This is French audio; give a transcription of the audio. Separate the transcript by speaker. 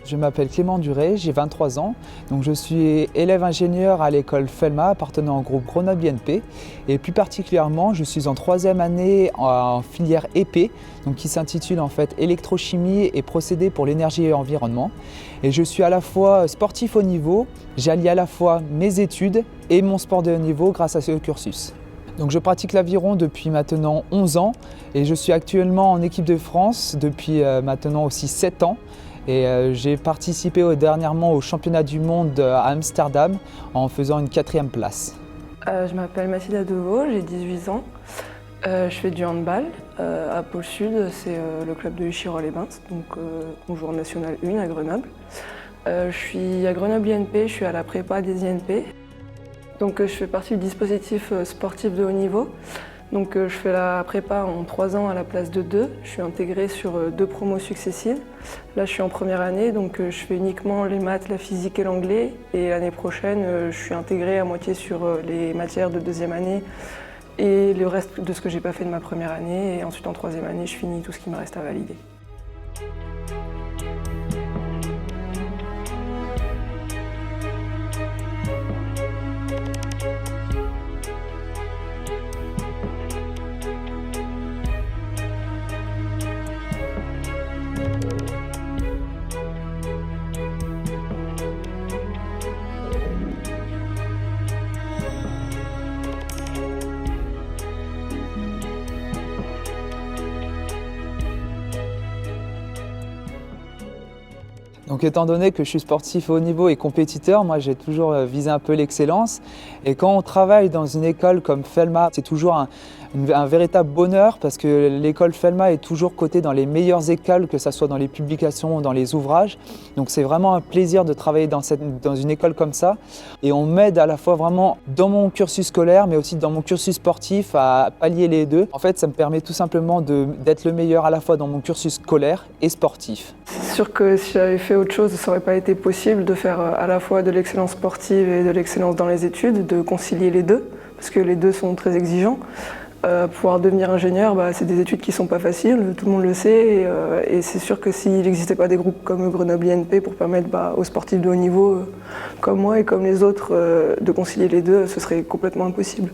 Speaker 1: Je m'appelle Clément Duret, j'ai 23 ans. Donc je suis élève ingénieur à l'école Felma appartenant au groupe Grenoble INP. Et plus particulièrement, je suis en 3e année en filière épée, donc qui s'intitule en fait électrochimie et procédés pour l'énergie et l'environnement. Et je suis à la fois sportif haut niveau, j'allie à la fois mes études et mon sport de haut niveau grâce à ce cursus. Donc je pratique l'aviron depuis maintenant 11 ans et je suis actuellement en équipe de France depuis maintenant aussi 7 ans. Et j'ai participé dernièrement au championnat du monde à Amsterdam en faisant une 4e place.
Speaker 2: Je m'appelle Mathilda Deveau, j'ai 18 ans. Je fais du handball à Pôle Sud, c'est le club de Huchirol-les-Bains, donc on joue en National 1 à Grenoble. Je suis à Grenoble INP, je suis à la prépa des INP. Donc je fais partie du dispositif sportif de haut niveau. Donc je fais la prépa en 3 ans à la place de 2. Je suis intégrée sur 2 promos successives. Là je suis en première année, donc je fais uniquement les maths, la physique et l'anglais. Et l'année prochaine, je suis intégrée à moitié sur les matières de 2e année et le reste de ce que j'ai pas fait de ma première année. Et ensuite en 3e année, je finis tout ce qui me reste à valider.
Speaker 1: Donc étant donné que je suis sportif haut niveau et compétiteur, moi j'ai toujours visé un peu l'excellence. Et quand on travaille dans une école comme Felma, c'est toujours un véritable bonheur parce que l'école Felma est toujours cotée dans les meilleures écoles, que ce soit dans les publications ou dans les ouvrages. Donc c'est vraiment un plaisir de travailler dans une école comme ça. Et on m'aide à la fois vraiment dans mon cursus scolaire, mais aussi dans mon cursus sportif à pallier les deux. En fait, ça me permet tout simplement d'être le meilleur à la fois dans mon cursus scolaire et sportif.
Speaker 2: C'est sûr que si j'avais fait autre chose, ça n'aurait pas été possible de faire à la fois de l'excellence sportive et de l'excellence dans les études, de concilier les deux, parce que les deux sont très exigeants. Pouvoir devenir ingénieur, c'est des études qui ne sont pas faciles, tout le monde le sait, et c'est sûr que s'il n'existait pas des groupes comme Grenoble INP pour permettre aux sportifs de haut niveau, comme moi et comme les autres, de concilier les deux, ce serait complètement impossible.